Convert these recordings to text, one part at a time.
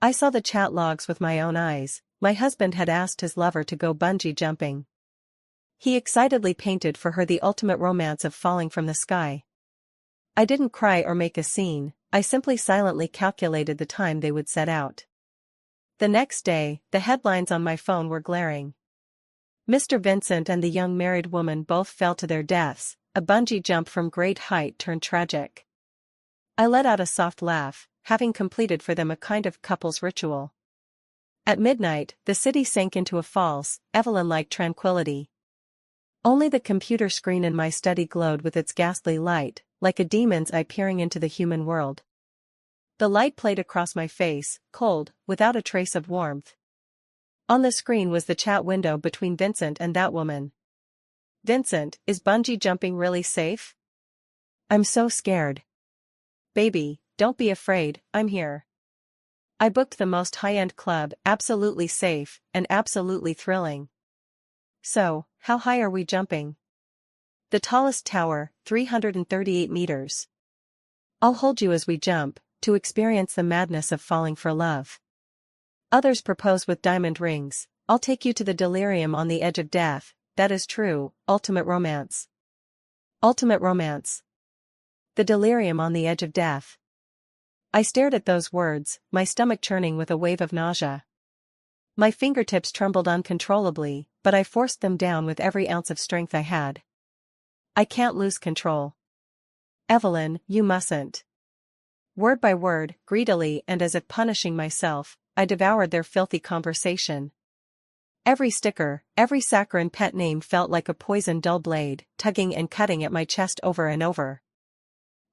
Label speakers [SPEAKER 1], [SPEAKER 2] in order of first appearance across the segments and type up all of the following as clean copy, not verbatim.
[SPEAKER 1] I saw the chat logs with my own eyes. My husband had asked his lover to go bungee jumping. He excitedly painted for her the ultimate romance of falling from the sky. I didn't cry or make a scene, I simply silently calculated the time they would set out. The next day, the headlines on my phone were glaring. Mr. Vincent and the young married woman both fell to their deaths, a bungee jump from great height turned tragic. I let out a soft laugh, having completed for them a kind of couple's ritual. At midnight, the city sank into a false, Evelyn-like tranquility. Only the computer screen in my study glowed with its ghastly light, like a demon's eye peering into the human world. The light played across my face, cold, without a trace of warmth. On the screen was the chat window between Vincent and that woman. Vincent, is bungee jumping really safe? I'm so scared. Baby, don't be afraid, I'm here. I booked the most high-end club, absolutely safe, and absolutely thrilling. So, how high are we jumping? The tallest tower, 338 meters. I'll hold you as we jump, to experience the madness of falling for love. Others propose with diamond rings, I'll take you to the delirium on the edge of death, that is true, ultimate romance. Ultimate romance. The delirium on the edge of death. I stared at those words, my stomach churning with a wave of nausea. My fingertips trembled uncontrollably, but I forced them down with every ounce of strength I had. I can't lose control. Evelyn, you mustn't. Word by word, greedily and as if punishing myself, I devoured their filthy conversation. Every sticker, every saccharine pet name felt like a poisoned dull blade, tugging and cutting at my chest over and over.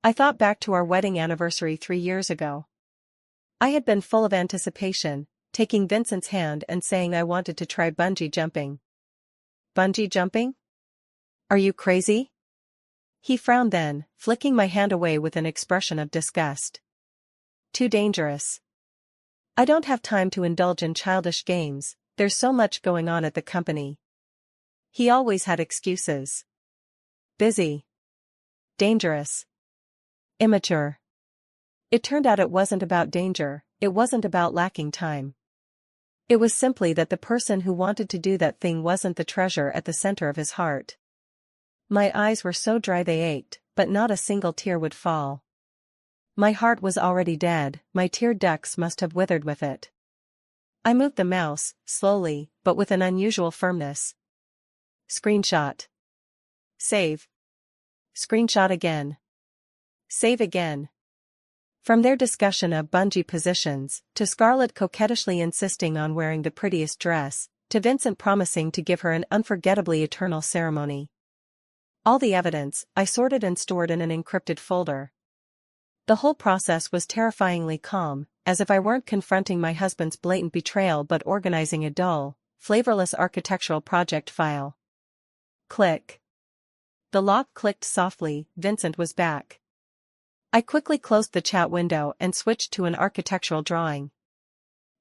[SPEAKER 1] I thought back to our wedding anniversary 3 years ago. I had been full of anticipation, taking Vincent's hand and saying I wanted to try bungee jumping. Bungee jumping? Are you crazy? He frowned then, flicking my hand away with an expression of disgust. Too dangerous. I don't have time to indulge in childish games, there's so much going on at the company. He always had excuses. Busy. Dangerous. Immature. It turned out it wasn't about danger, it wasn't about lacking time. It was simply that the person who wanted to do that thing wasn't the treasure at the center of his heart. My eyes were so dry they ached, but not a single tear would fall. My heart was already dead, my tear ducts must have withered with it. I moved the mouse, slowly, but with an unusual firmness. Screenshot. Save. Screenshot again. Save again. From their discussion of bungee positions, to Scarlett coquettishly insisting on wearing the prettiest dress, to Vincent promising to give her an unforgettably eternal ceremony. All the evidence, I sorted and stored in an encrypted folder. The whole process was terrifyingly calm, as if I weren't confronting my husband's blatant betrayal but organizing a dull, flavorless architectural project file. Click. The lock clicked softly, Vincent was back. I quickly closed the chat window and switched to an architectural drawing.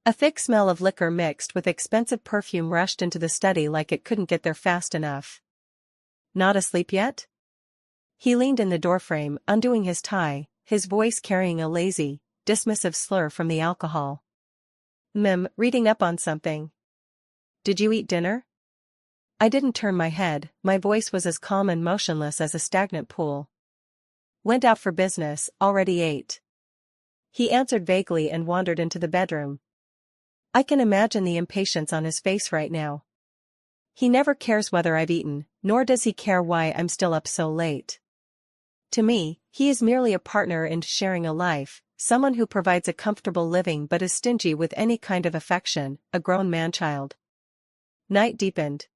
[SPEAKER 1] A thick smell of liquor mixed with expensive perfume rushed into the study like it couldn't get there fast enough. Not asleep yet? He leaned in the doorframe, undoing his tie, his voice carrying a lazy, dismissive slur from the alcohol. Reading up on something. Did you eat dinner? I didn't turn my head, my voice was as calm and motionless as a stagnant pool. Went out for business, already ate. He answered vaguely and wandered into the bedroom. I can imagine the impatience on his face right now. He never cares whether I've eaten, nor does he care why I'm still up so late. To me, he is merely a partner in sharing a life, someone who provides a comfortable living but is stingy with any kind of affection, a grown man-child. Night deepened.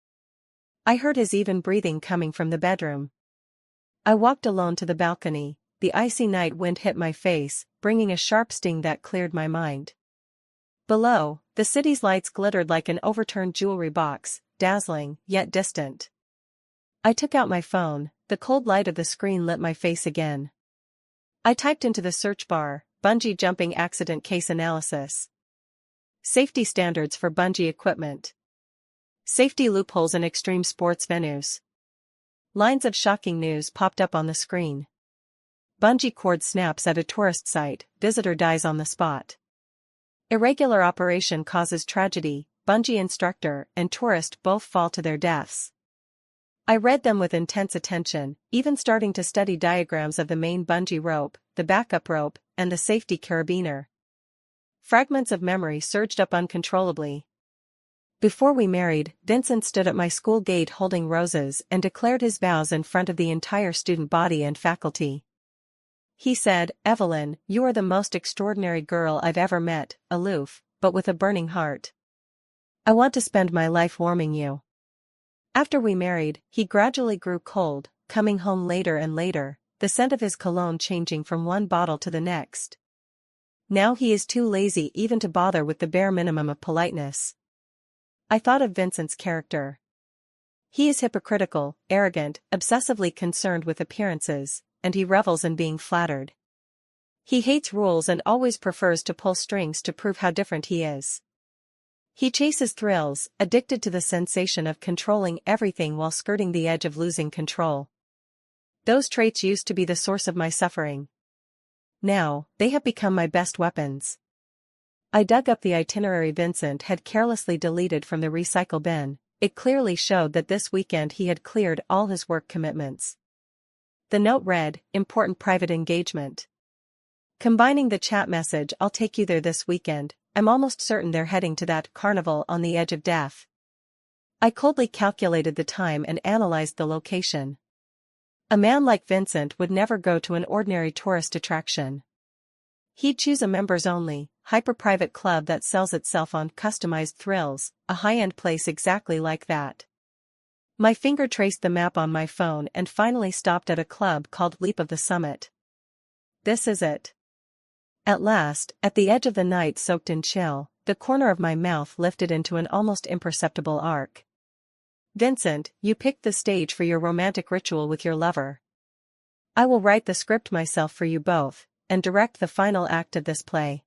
[SPEAKER 1] I heard his even breathing coming from the bedroom. I walked alone to the balcony, the icy night wind hit my face, bringing a sharp sting that cleared my mind. Below, the city's lights glittered like an overturned jewelry box, dazzling, yet distant. I took out my phone, the cold light of the screen lit my face again. I typed into the search bar, bungee jumping accident case analysis. Safety standards for bungee equipment. Safety loopholes in extreme sports venues. Lines of shocking news popped up on the screen. Bungee cord snaps at a tourist site, visitor dies on the spot. Irregular operation causes tragedy, bungee instructor and tourist both fall to their deaths. I read them with intense attention, even starting to study diagrams of the main bungee rope, the backup rope, and the safety carabiner. Fragments of memory surged up uncontrollably. Before we married, Vincent stood at my school gate holding roses and declared his vows in front of the entire student body and faculty. He said, "Evelyn, you are the most extraordinary girl I've ever met, aloof, but with a burning heart. I want to spend my life warming you." After we married, he gradually grew cold, coming home later and later, the scent of his cologne changing from one bottle to the next. Now he is too lazy even to bother with the bare minimum of politeness. I thought of Vincent's character. He is hypocritical, arrogant, obsessively concerned with appearances, and he revels in being flattered. He hates rules and always prefers to pull strings to prove how different he is. He chases thrills, addicted to the sensation of controlling everything while skirting the edge of losing control. Those traits used to be the source of my suffering. Now, they have become my best weapons. I dug up the itinerary Vincent had carelessly deleted from the recycle bin. It clearly showed that this weekend he had cleared all his work commitments. The note read, "Important private engagement." Combining the chat message, "I'll take you there this weekend, I'm almost certain they're heading to that carnival on the edge of death." I coldly calculated the time and analyzed the location. A man like Vincent would never go to an ordinary tourist attraction. He'd choose a members-only, hyper-private club that sells itself on customized thrills, a high-end place exactly like that. My finger traced the map on my phone and finally stopped at a club called Leap of the Summit. This is it. At last, at the edge of the night soaked in chill, the corner of my mouth lifted into an almost imperceptible arc. "Vincent, you picked the stage for your romantic ritual with your lover. I will write the script myself for you both, and direct the final act of this play."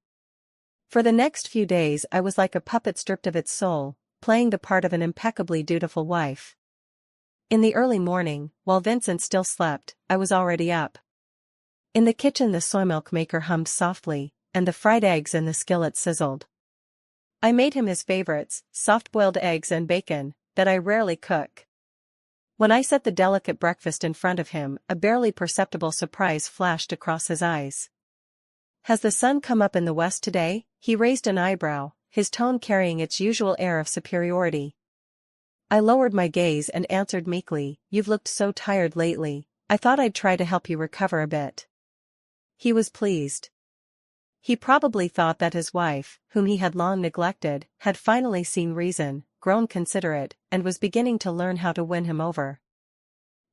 [SPEAKER 1] For the next few days I was like a puppet stripped of its soul, playing the part of an impeccably dutiful wife. In the early morning, while Vincent still slept, I was already up. In the kitchen the soy milk maker hummed softly, and the fried eggs in the skillet sizzled. I made him his favorites, soft-boiled eggs and bacon, that I rarely cook. When I set the delicate breakfast in front of him, a barely perceptible surprise flashed across his eyes. "Has the sun come up in the west today?" He raised an eyebrow, his tone carrying its usual air of superiority. I lowered my gaze and answered meekly, "You've looked so tired lately, I thought I'd try to help you recover a bit." He was pleased. He probably thought that his wife, whom he had long neglected, had finally seen reason, grown considerate, and was beginning to learn how to win him over.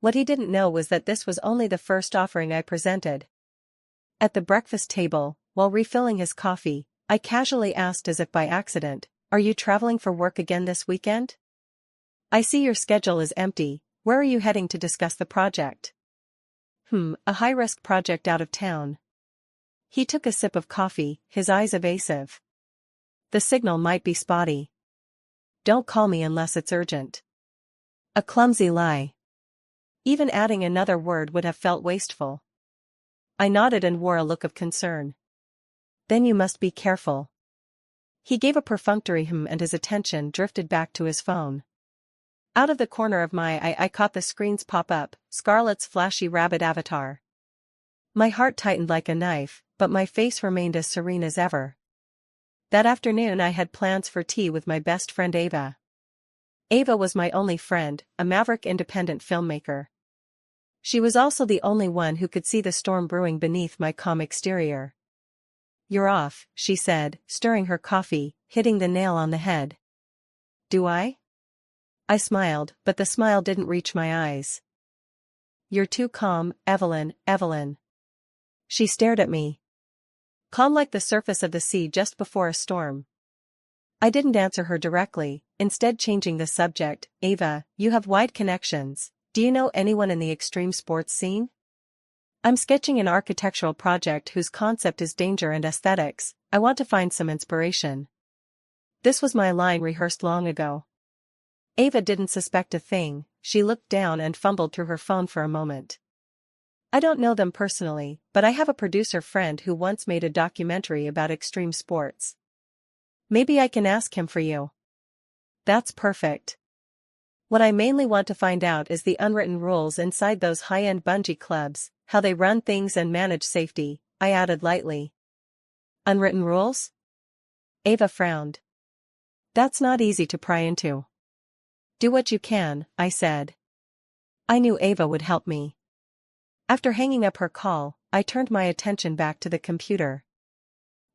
[SPEAKER 1] What he didn't know was that this was only the first offering I presented. At the breakfast table, while refilling his coffee, I casually asked as if by accident, "Are you traveling for work again this weekend? I see your schedule is empty, where are you heading to discuss the project?" A high-risk project out of town." He took a sip of coffee, his eyes evasive. "The signal might be spotty. Don't call me unless it's urgent." A clumsy lie. Even adding another word would have felt wasteful. I nodded and wore a look of concern. "Then you must be careful." He gave a perfunctory and his attention drifted back to his phone. Out of the corner of my eye I caught the screens pop up, Scarlett's flashy rabbit avatar. My heart tightened like a knife, but my face remained as serene as ever. That afternoon I had plans for tea with my best friend Ava. Ava was my only friend, a maverick independent filmmaker. She was also the only one who could see the storm brewing beneath my calm exterior. "You're off," she said, stirring her coffee, hitting the nail on the head. "Do I?" I smiled, but the smile didn't reach my eyes. "You're too calm, Evelyn, Evelyn." She stared at me. "Calm like the surface of the sea just before a storm." I didn't answer her directly, instead changing the subject. "Ava, you have wide connections. Do you know anyone in the extreme sports scene? I'm sketching an architectural project whose concept is danger and aesthetics. I want to find some inspiration." This was my line rehearsed long ago. Ava didn't suspect a thing. She looked down and fumbled through her phone for a moment. "I don't know them personally, but I have a producer friend who once made a documentary about extreme sports. Maybe I can ask him for you. That's perfect. What I mainly want to find out is the unwritten rules inside those high-end bungee clubs, how they run things and manage safety, I added lightly. Unwritten rules? Ava frowned. That's not easy to pry into. Do what you can, I said. I knew Ava would help me. After hanging up her call, I turned my attention back to the computer.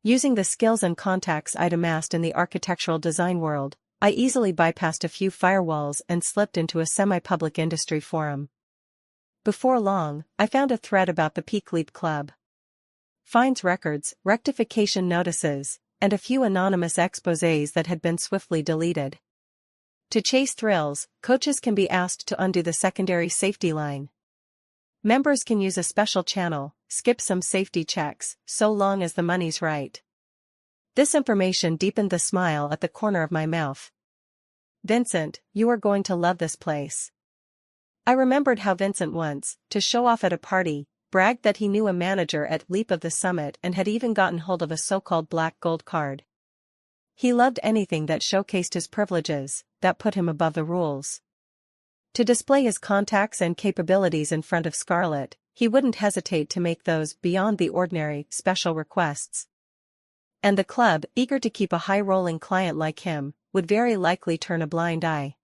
[SPEAKER 1] Using the skills and contacts I'd amassed in the architectural design world, I easily bypassed a few firewalls and slipped into a semi-public industry forum. Before long, I found a thread about the Peak Leap Club. Fines records, rectification notices, and a few anonymous exposés that had been swiftly deleted. To chase thrills, coaches can be asked to undo the secondary safety line. Members can use a special channel, skip some safety checks, so long as the money's right. This information deepened the smile at the corner of my mouth. Vincent, you are going to love this place. I remembered how Vincent once, to show off at a party, bragged that he knew a manager at Leap of the Summit and had even gotten hold of a so-called black gold card. He loved anything that showcased his privileges, that put him above the rules. To display his contacts and capabilities in front of Scarlett, he wouldn't hesitate to make those beyond-the-ordinary, special requests. And the club, eager to keep a high-rolling client like him, would very likely turn a blind eye.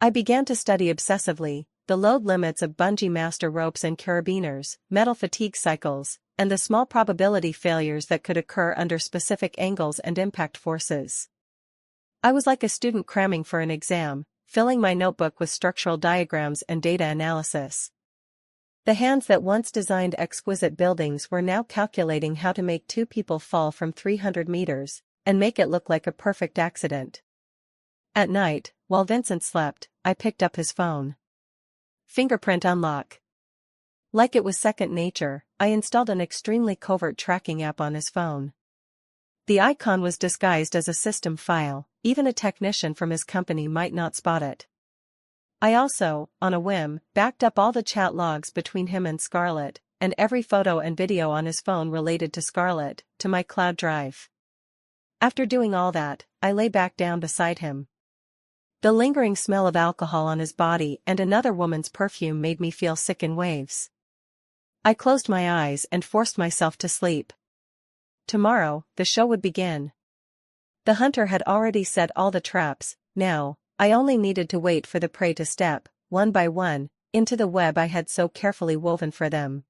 [SPEAKER 1] I began to study obsessively the load limits of bungee master ropes and carabiners, metal fatigue cycles, and the small probability failures that could occur under specific angles and impact forces. I was like a student cramming for an exam, filling my notebook with structural diagrams and data analysis. The hands that once designed exquisite buildings were now calculating how to make two people fall from 300 meters, and make it look like a perfect accident. At night, while Vincent slept, I picked up his phone. Fingerprint unlock. Like it was second nature, I installed an extremely covert tracking app on his phone. The icon was disguised as a system file, even a technician from his company might not spot it. I also, on a whim, backed up all the chat logs between him and Scarlett, and every photo and video on his phone related to Scarlett, to my cloud drive. After doing all that, I lay back down beside him. The lingering smell of alcohol on his body and another woman's perfume made me feel sick in waves. I closed my eyes and forced myself to sleep. Tomorrow, the show would begin. The hunter had already set all the traps. Now, I only needed to wait for the prey to step, one by one, into the web I had so carefully woven for them.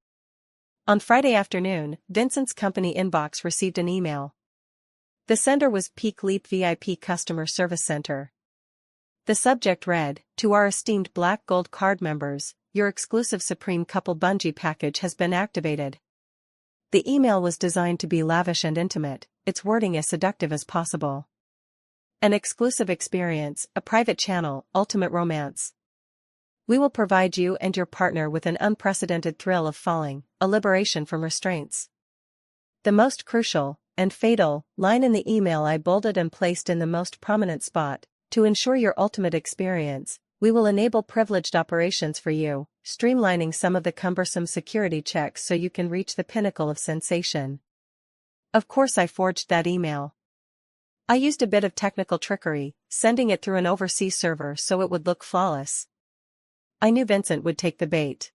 [SPEAKER 1] On Friday afternoon, Vincent's company inbox received an email. The sender was Peak Leap VIP Customer Service Center. The subject read, "To our esteemed Black Gold Card members, your exclusive Supreme Couple Bungee package has been activated." The email was designed to be lavish and intimate, its wording as seductive as possible. An exclusive experience, a private channel, ultimate romance. We will provide you and your partner with an unprecedented thrill of falling, a liberation from restraints. The most crucial, and fatal, line in the email I bolded and placed in the most prominent spot. To ensure your ultimate experience, we will enable privileged operations for you, streamlining some of the cumbersome security checks so you can reach the pinnacle of sensation. Of course I forged that email. I used a bit of technical trickery, sending it through an overseas server so it would look flawless. I knew Vincent would take the bait.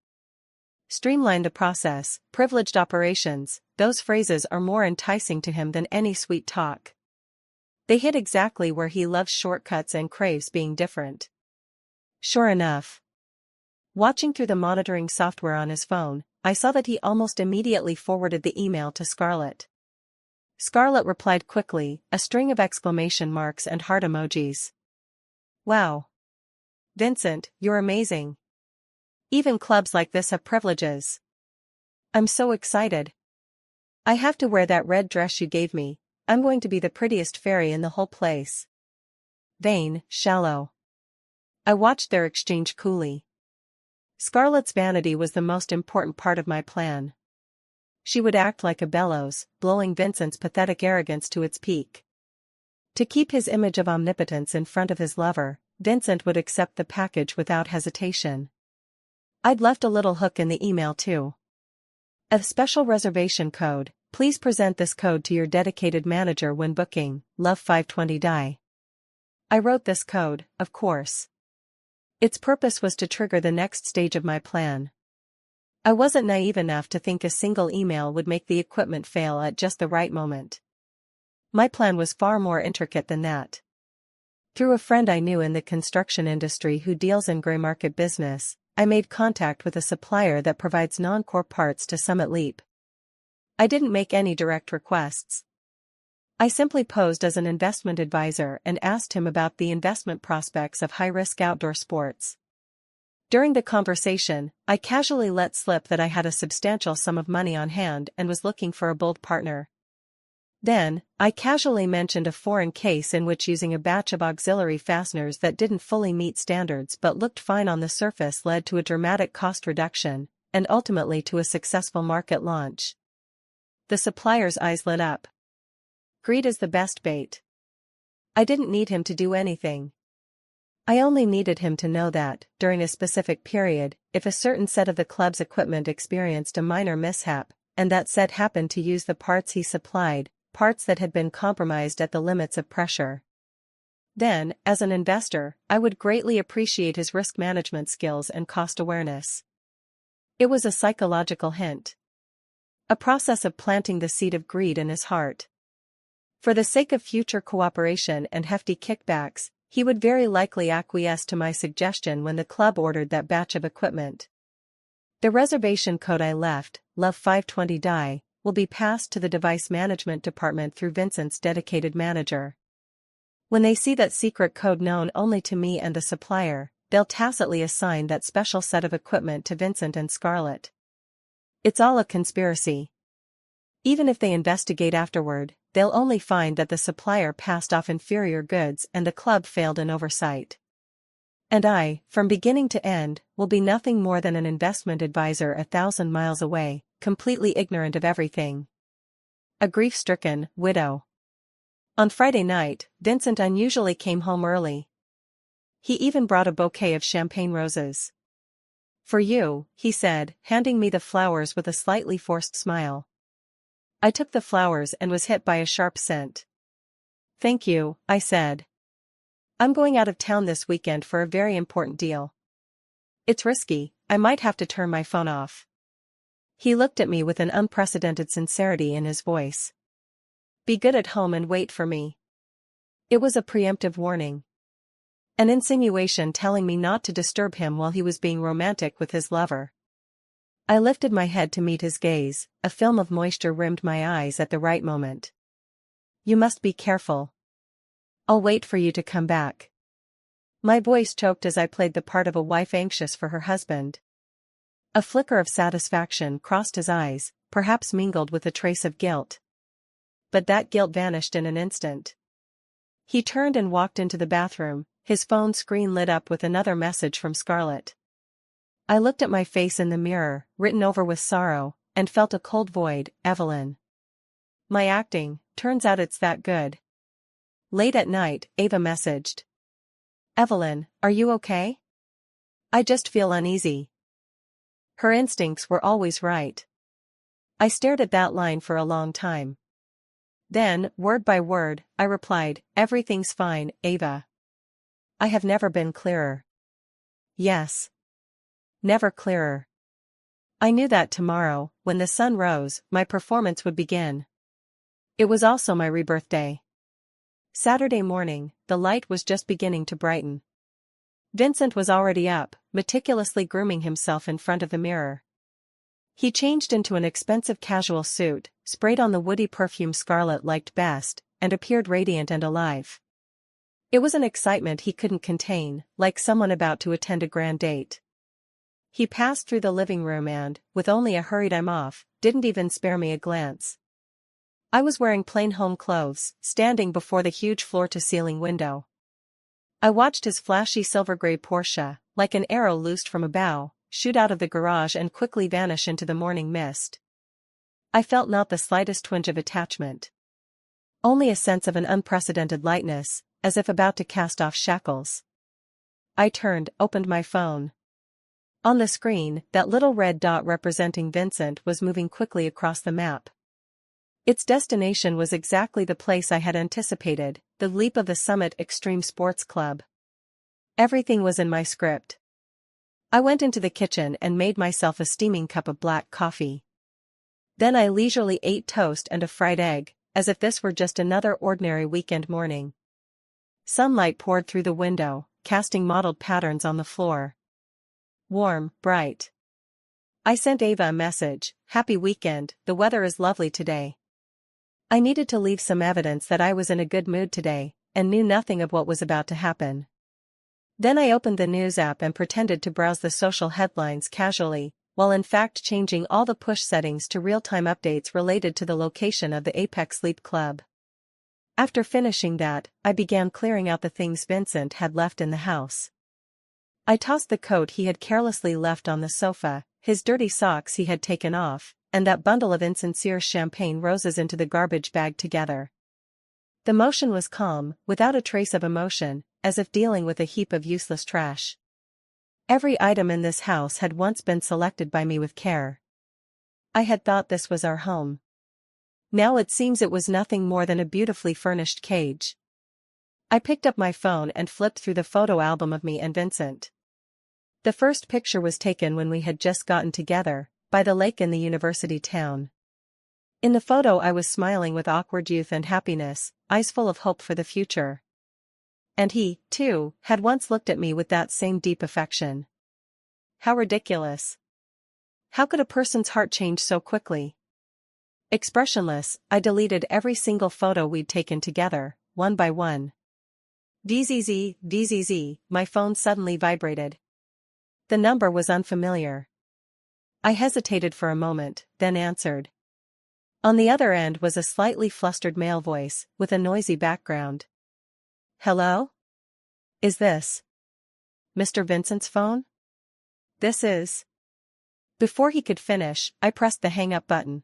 [SPEAKER 1] Streamline the process, privileged operations, those phrases are more enticing to him than any sweet talk. They hit exactly where he loves shortcuts and craves being different. Sure enough. Watching through the monitoring software on his phone, I saw that he almost immediately forwarded the email to Scarlett. Scarlett replied quickly, a string of exclamation marks and heart emojis. Wow. Vincent, you're amazing. Even clubs like this have privileges. I'm so excited. I have to wear that red dress you gave me. I'm going to be the prettiest fairy in the whole place. Vain, shallow. I watched their exchange coolly. Scarlett's vanity was the most important part of my plan. She would act like a bellows, blowing Vincent's pathetic arrogance to its peak. To keep his image of omnipotence in front of his lover, Vincent would accept the package without hesitation. I'd left a little hook in the email too. A special reservation code, Please present this code to your dedicated manager when booking, Love 520 Die. I wrote this code, of course. Its purpose was to trigger the next stage of my plan. I wasn't naive enough to think a single email would make the equipment fail at just the right moment. My plan was far more intricate than that. Through a friend I knew in the construction industry who deals in gray market business, I made contact with a supplier that provides non-core parts to Summit Leap. I didn't make any direct requests. I simply posed as an investment advisor and asked him about the investment prospects of high-risk outdoor sports. During the conversation, I casually let slip that I had a substantial sum of money on hand and was looking for a bold partner. Then, I casually mentioned a foreign case in which using a batch of auxiliary fasteners that didn't fully meet standards but looked fine on the surface led to a dramatic cost reduction, and ultimately to a successful market launch. The supplier's eyes lit up. Greed is the best bait. I didn't need him to do anything. I only needed him to know that, during a specific period, if a certain set of the club's equipment experienced a minor mishap, and that set happened to use the parts he supplied, parts that had been compromised at the limits of pressure, then, as an investor, I would greatly appreciate his risk management skills and cost awareness. It was a psychological hint. A process of planting the seed of greed in his heart. For the sake of future cooperation and hefty kickbacks, he would very likely acquiesce to my suggestion when the club ordered that batch of equipment. The reservation code I left, Love 520 Die, will be passed to the device management department through Vincent's dedicated manager. When they see that secret code known only to me and the supplier, they'll tacitly assign that special set of equipment to Vincent and Scarlett. It's all a conspiracy. Even if they investigate afterward, they'll only find that the supplier passed off inferior goods and the club failed in oversight. And I, from beginning to end, will be nothing more than an investment advisor 1,000 miles away, completely ignorant of everything. A grief-stricken widow. On Friday night, Vincent unusually came home early. He even brought a bouquet of champagne roses. "For you," he said, handing me the flowers with a slightly forced smile. I took the flowers and was hit by a sharp scent. "Thank you," I said. "I'm going out of town this weekend for a very important deal. It's risky, I might have to turn my phone off." He looked at me with an unprecedented sincerity in his voice. "Be good at home and wait for me." It was a preemptive warning. An insinuation telling me not to disturb him while he was being romantic with his lover. I lifted my head to meet his gaze, a film of moisture rimmed my eyes at the right moment. "You must be careful. I'll wait for you to come back." My voice choked as I played the part of a wife anxious for her husband. A flicker of satisfaction crossed his eyes, perhaps mingled with a trace of guilt. But that guilt vanished in an instant. He turned and walked into the bathroom, his phone screen lit up with another message from Scarlett. I looked at my face in the mirror, written over with sorrow, and felt a cold void. "Evelyn. My acting, turns out it's that good." Late at night, Ava messaged. "Evelyn, are you okay? I just feel uneasy." Her instincts were always right. I stared at that line for a long time. Then, word by word, I replied, "Everything's fine, Ava." I have never been clearer. Yes. Never clearer. I knew that tomorrow, when the sun rose, my performance would begin. It was also my rebirth day. Saturday morning, the light was just beginning to brighten. Vincent was already up, meticulously grooming himself in front of the mirror. He changed into an expensive casual suit, sprayed on the woody perfume Scarlett liked best, and appeared radiant and alive. It was an excitement he couldn't contain, like someone about to attend a grand date. He passed through the living room and, with only a hurried "I'm off," didn't even spare me a glance. I was wearing plain home clothes, standing before the huge floor-to-ceiling window. I watched his flashy silver-gray Porsche, like an arrow loosed from a bow, shoot out of the garage and quickly vanish into the morning mist. I felt not the slightest twinge of attachment. Only a sense of an unprecedented lightness, as if about to cast off shackles. I turned, opened my phone. On the screen, that little red dot representing Vincent was moving quickly across the map. Its destination was exactly the place I had anticipated, the Leap of the Summit Extreme Sports Club. Everything was in my script. I went into the kitchen and made myself a steaming cup of black coffee. Then I leisurely ate toast and a fried egg, as if this were just another ordinary weekend morning. Sunlight poured through the window, casting mottled patterns on the floor. Warm, bright. I sent Ava a message, "Happy weekend, the weather is lovely today." I needed to leave some evidence that I was in a good mood today, and knew nothing of what was about to happen. Then I opened the news app and pretended to browse the social headlines casually, while in fact changing all the push settings to real-time updates related to the location of the Apex Sleep Club. After finishing that, I began clearing out the things Vincent had left in the house. I tossed the coat he had carelessly left on the sofa, his dirty socks he had taken off, and that bundle of insincere champagne roses into the garbage bag together. The motion was calm, without a trace of emotion, as if dealing with a heap of useless trash. Every item in this house had once been selected by me with care. I had thought this was our home. Now it seems it was nothing more than a beautifully furnished cage. I picked up my phone and flipped through the photo album of me and Vincent. The first picture was taken when we had just gotten together, by the lake in the university town. In the photo I was smiling with awkward youth and happiness, eyes full of hope for the future. And he, too, had once looked at me with that same deep affection. How ridiculous. How could a person's heart change so quickly? Expressionless, I deleted every single photo we'd taken together, one by one. DZZ, my phone suddenly vibrated. The number was unfamiliar. I hesitated for a moment, then answered. On the other end was a slightly flustered male voice, with a noisy background. Hello? Is this Mr. Vincent's phone? This is. Before he could finish, I pressed the hang-up button.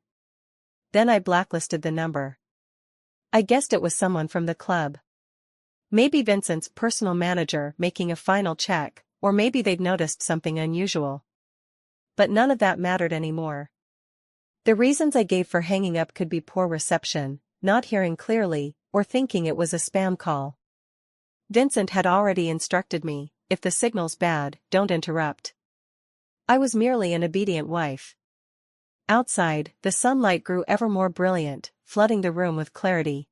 [SPEAKER 1] Then I blacklisted the number. I guessed it was someone from the club. Maybe Vincent's personal manager making a final check, or maybe they'd noticed something unusual. But none of that mattered anymore. The reasons I gave for hanging up could be poor reception, not hearing clearly, or thinking it was a spam call. Vincent had already instructed me, if the signal's bad, don't interrupt. I was merely an obedient wife. Outside, the sunlight grew ever more brilliant, flooding the room with clarity.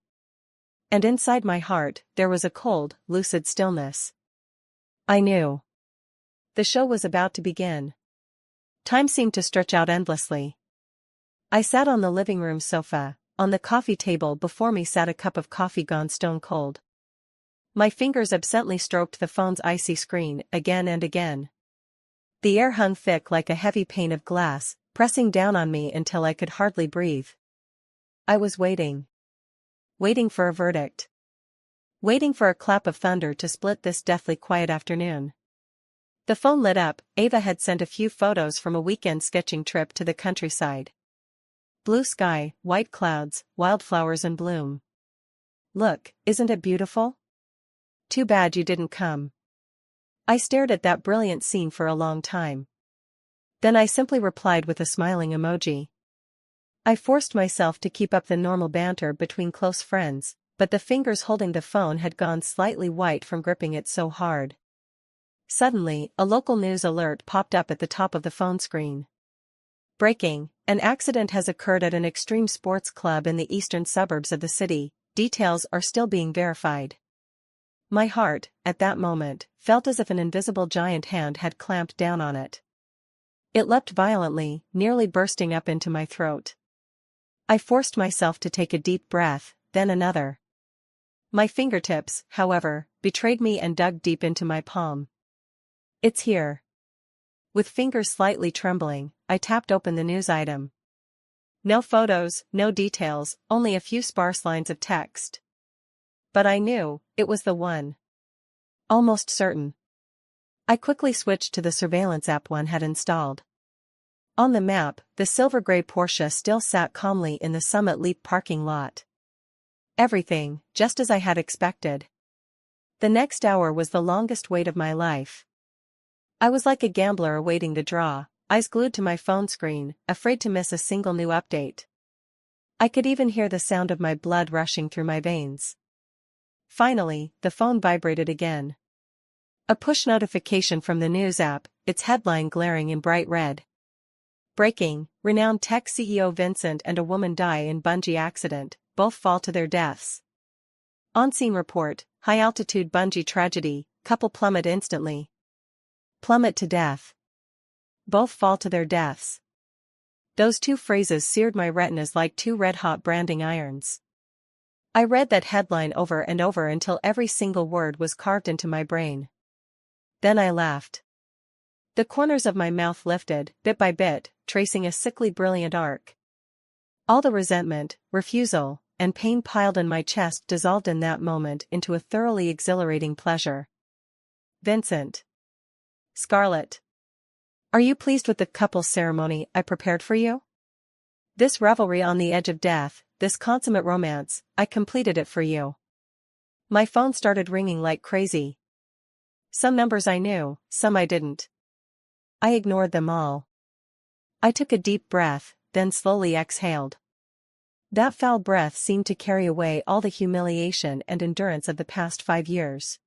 [SPEAKER 1] And inside my heart, there was a cold, lucid stillness. I knew. The show was about to begin. Time seemed to stretch out endlessly. I sat on the living room sofa. On the coffee table before me sat a cup of coffee gone stone cold. My fingers absently stroked the phone's icy screen again and again. The air hung thick like a heavy pane of glass, pressing down on me until I could hardly breathe. I was waiting. Waiting for a verdict. Waiting for a clap of thunder to split this deathly quiet afternoon. The phone lit up. Ava had sent a few photos from a weekend sketching trip to the countryside. Blue sky, white clouds, wildflowers in bloom. Look, isn't it beautiful? Too bad you didn't come. I stared at that brilliant scene for a long time. Then I simply replied with a smiling emoji. I forced myself to keep up the normal banter between close friends, but the fingers holding the phone had gone slightly white from gripping it so hard. Suddenly, a local news alert popped up at the top of the phone screen. Breaking: an accident has occurred at an extreme sports club in the eastern suburbs of the city. Details are still being verified. My heart, at that moment, felt as if an invisible giant hand had clamped down on it. It leapt violently, nearly bursting up into my throat. I forced myself to take a deep breath, then another. My fingertips, however, betrayed me and dug deep into my palm. It's here. With fingers slightly trembling, I tapped open the news item. No photos, no details, only a few sparse lines of text. But I knew, it was the one. Almost certain. I quickly switched to the surveillance app one had installed. On the map, the silver-gray Porsche still sat calmly in the Summit Leap parking lot. Everything, just as I had expected. The next hour was the longest wait of my life. I was like a gambler awaiting the draw, eyes glued to my phone screen, afraid to miss a single new update. I could even hear the sound of my blood rushing through my veins. Finally, the phone vibrated again. A push notification from the news app, its headline glaring in bright red. Breaking, renowned tech CEO Vincent and a woman die in bungee accident, both fall to their deaths. On-scene report, high-altitude bungee tragedy, couple plummet instantly. Plummet to death. Both fall to their deaths. Those two phrases seared my retinas like two red-hot branding irons. I read that headline over and over until every single word was carved into my brain. Then I laughed. The corners of my mouth lifted, bit by bit, tracing a sickly brilliant arc. All the resentment, refusal, and pain piled in my chest dissolved in that moment into a thoroughly exhilarating pleasure. Vincent. Scarlett. Are you pleased with the couple's ceremony I prepared for you? This revelry on the edge of death, this consummate romance, I completed it for you. My phone started ringing like crazy. Some numbers I knew, some I didn't. I ignored them all. I took a deep breath, then slowly exhaled. That foul breath seemed to carry away all the humiliation and endurance of the past 5 years.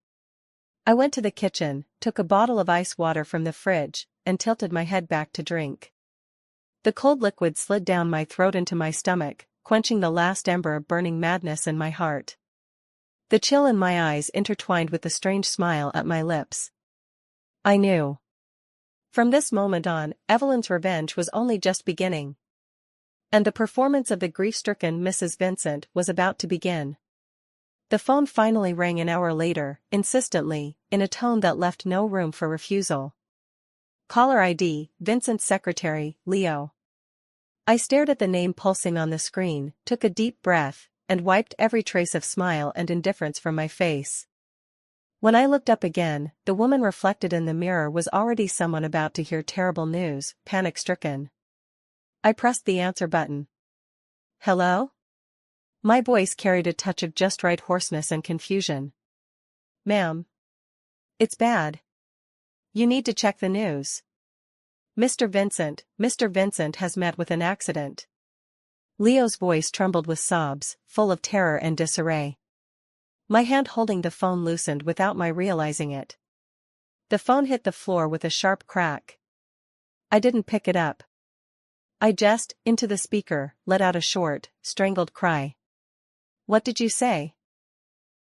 [SPEAKER 1] I went to the kitchen, took a bottle of ice water from the fridge, and tilted my head back to drink. The cold liquid slid down my throat into my stomach, quenching the last ember of burning madness in my heart. The chill in my eyes intertwined with the strange smile at my lips. I knew. From this moment on, Evelyn's revenge was only just beginning. And the performance of the grief-stricken Mrs. Vincent was about to begin. The phone finally rang an hour later, insistently, in a tone that left no room for refusal. Caller ID, Vincent's secretary, Leo. I stared at the name pulsing on the screen, took a deep breath, and wiped every trace of smile and indifference from my face. When I looked up again, the woman reflected in the mirror was already someone about to hear terrible news, panic-stricken. I pressed the answer button. Hello? My voice carried a touch of just right hoarseness and confusion. Ma'am. It's bad. You need to check the news. Mr. Vincent has met with an accident. Leo's voice trembled with sobs, full of terror and disarray. My hand holding the phone loosened without my realizing it. The phone hit the floor with a sharp crack. I didn't pick it up. I just, into the speaker, let out a short, strangled cry. What did you say?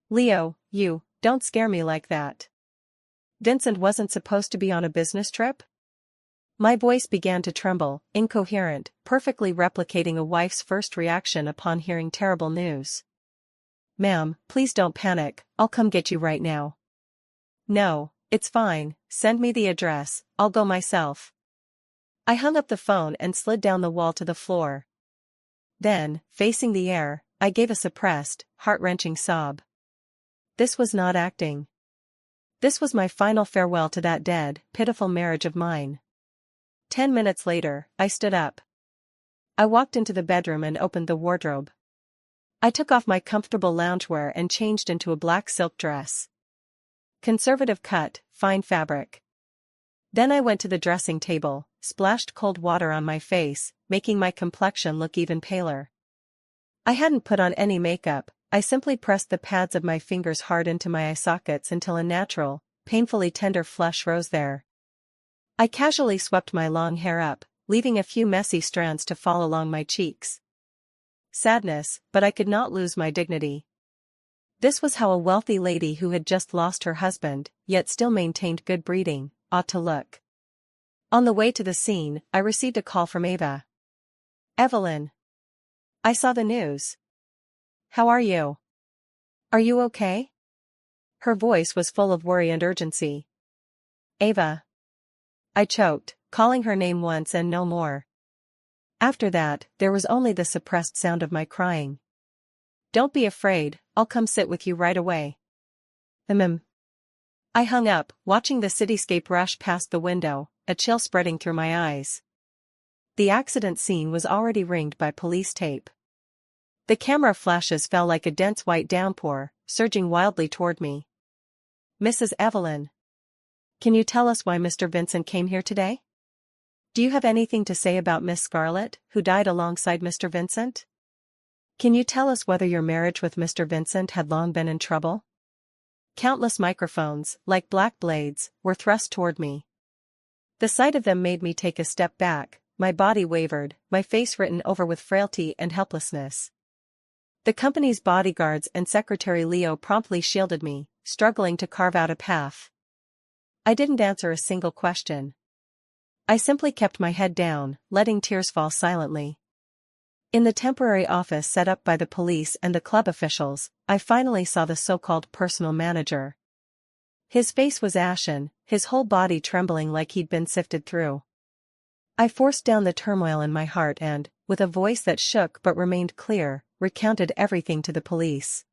[SPEAKER 1] Leo, don't scare me like that. Vincent wasn't supposed to be on a business trip? My voice began to tremble, incoherent, perfectly replicating a wife's first reaction upon hearing terrible news. Ma'am, please don't panic, I'll come get you right now. No, it's fine, send me the address, I'll go myself. I hung up the phone and slid down the wall to the floor. Then, facing the air, I gave a suppressed, heart-wrenching sob. This was not acting. This was my final farewell to that dead, pitiful marriage of mine. 10 minutes later, I stood up. I walked into the bedroom and opened the wardrobe. I took off my comfortable loungewear and changed into a black silk dress. Conservative cut, fine fabric. Then I went to the dressing table, splashed cold water on my face, making my complexion look even paler. I hadn't put on any makeup, I simply pressed the pads of my fingers hard into my eye sockets until a natural, painfully tender flush rose there. I casually swept my long hair up, leaving a few messy strands to fall along my cheeks. Sadness, but I could not lose my dignity. This was how a wealthy lady who had just lost her husband, yet still maintained good breeding, ought to look. On the way to the scene, I received a call from Ava. Evelyn. I saw the news. How are you? Are you okay? Her voice was full of worry and urgency. Ava. I choked, calling her name once and no more. After that, there was only the suppressed sound of my crying. Don't be afraid, I'll come sit with you right away. I hung up, watching the cityscape rush past the window, a chill spreading through my eyes. The accident scene was already ringed by police tape. The camera flashes fell like a dense white downpour, surging wildly toward me. Mrs. Evelyn. Can you tell us why Mr. Vincent came here today? Do you have anything to say about Miss Scarlett, who died alongside Mr. Vincent? Can you tell us whether your marriage with Mr. Vincent had long been in trouble? Countless microphones, like black blades, were thrust toward me. The sight of them made me take a step back, my body wavered, my face written over with frailty and helplessness. The company's bodyguards and Secretary Leo promptly shielded me, struggling to carve out a path. I didn't answer a single question. I simply kept my head down, letting tears fall silently. In the temporary office set up by the police and the club officials, I finally saw the so-called personal manager. His face was ashen, his whole body trembling like he'd been sifted through. I forced down the turmoil in my heart and, with a voice that shook but remained clear, recounted everything to the police.